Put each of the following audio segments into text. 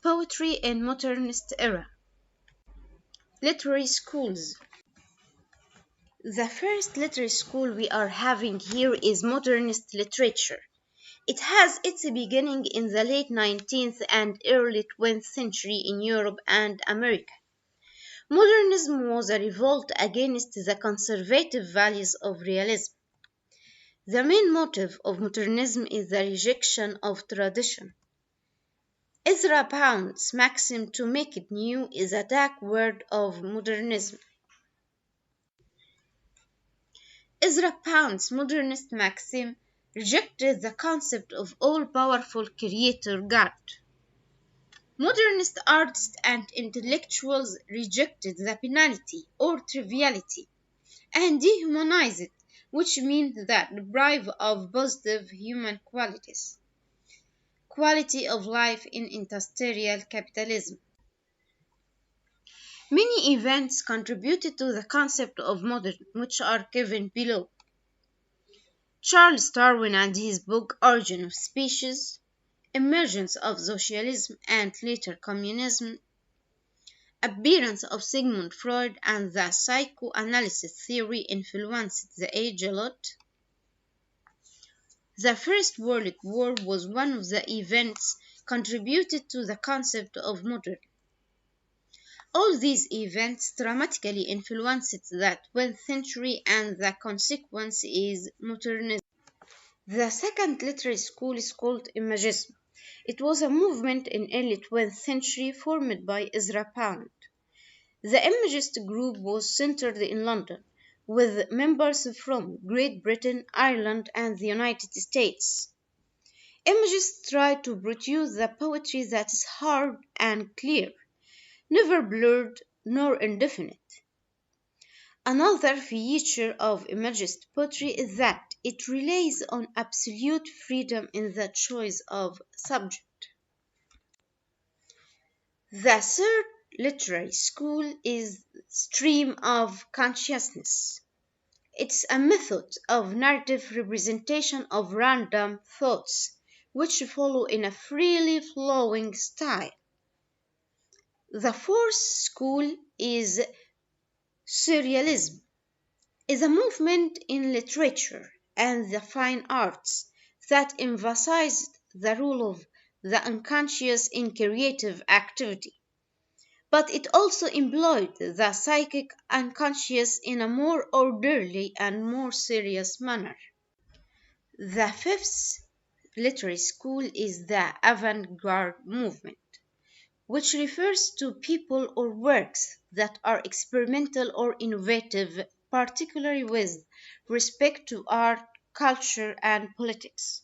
poetry in modernist era. Literary schools. The first literary school we are having here is modernist literature. It has its beginning in the late 19th and early 20th century in Europe and America. Modernism was a revolt against the conservative values of realism. The main motive of modernism is the rejection of tradition. Ezra Pound's maxim "to make it new" is a dark word of modernism. Ezra Pound's modernist maxim rejected the concept of all-powerful creator God. Modernist artists and intellectuals rejected the banality or triviality and dehumanized it, which means that deprived of positive human qualities. Quality of life in industrial capitalism. Many events contributed to the concept of modern, which are given below. Charles Darwin and his book Origin of Species, emergence of socialism and later communism, appearance of Sigmund Freud and the psychoanalysis theory influenced the age a lot. The First World War was one of the events contributed to the concept of modern. All these events dramatically influenced the 20th century and the consequence is modernism. The second literary school is called Imagism. It was a movement in early 20th century formed by Ezra Pound. The Imagist group was centered in London, with members from Great Britain, Ireland, and the United States. Imagists tried to produce the poetry that is hard and clear, never blurred nor indefinite. Another feature of Imagist poetry is that it relies on absolute freedom in the choice of subject. The third literary school is stream of consciousness. It's a method of narrative representation of random thoughts, which follow in a freely flowing style. The fourth school is Surrealism. Is a movement in literature and the fine arts that emphasized the role of the unconscious in creative activity. But it also employed the psychic unconscious in a more orderly and more serious manner. The fifth literary school is the Avant-Garde Movement, which refers to people or works that are experimental or innovative, particularly with respect to art, culture, and politics.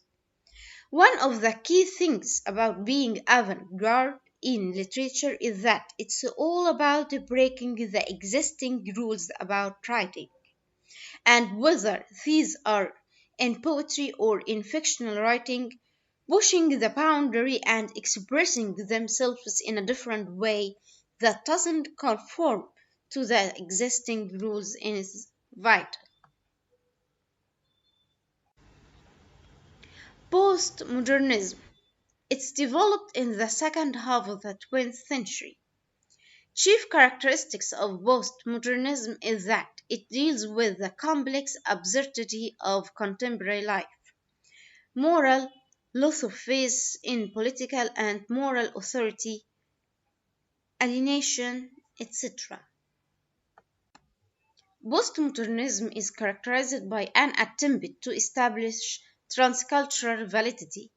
One of the key things about being avant-garde in literature is that it's all about breaking the existing rules about writing, and whether these are in poetry or in fictional writing, pushing the boundary and expressing themselves in a different way that doesn't conform to the existing rules is vital. Post-Modernism. It's developed in the second half of the 20th century. Chief characteristics of post-modernism is that it deals with the complex absurdity of contemporary life, moral loss of faith in political and moral authority, alienation, etc. Postmodernism is characterized by an attempt to establish transcultural validity.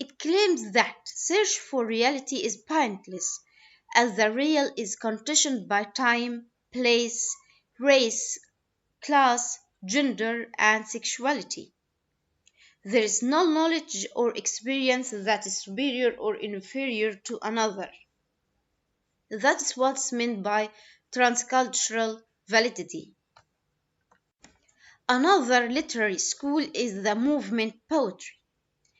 It claims that search for reality is pointless, as the real is conditioned by time, place, race, class, gender, and sexuality. There is no knowledge or experience that is superior or inferior to another. That's what's meant by transcultural validity. Another literary school is the movement poetry.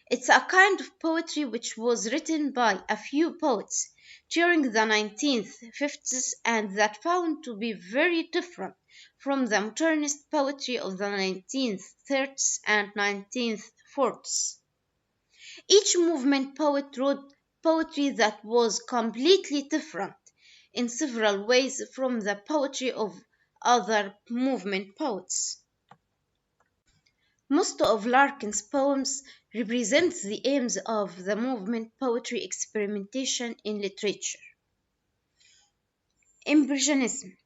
It's a kind of poetry which was written by a few poets during the 1950s and that found to be very different from the modernist poetry of the 1930s and 1940s. Each movement poet wrote poetry that was completely different in several ways from the poetry of other movement poets. Most of Larkin's poems represent the aims of the movement poetry experimentation in literature. Impressionism.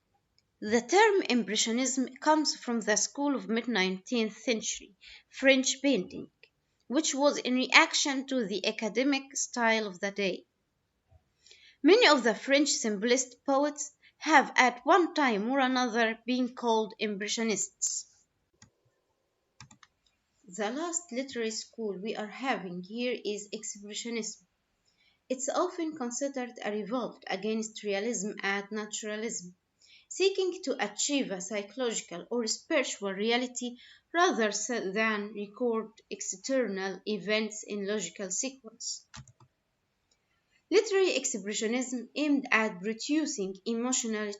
The term Impressionism comes from the school of mid-19th century French painting, which was in reaction to the academic style of the day. Many of the French symbolist poets have at one time or another been called Impressionists. The last literary school we are having here is Expressionism. It's often considered a revolt against realism and naturalism, seeking to achieve a psychological or spiritual reality rather than record external events in logical sequence. Literary expressionism aimed at producing emotional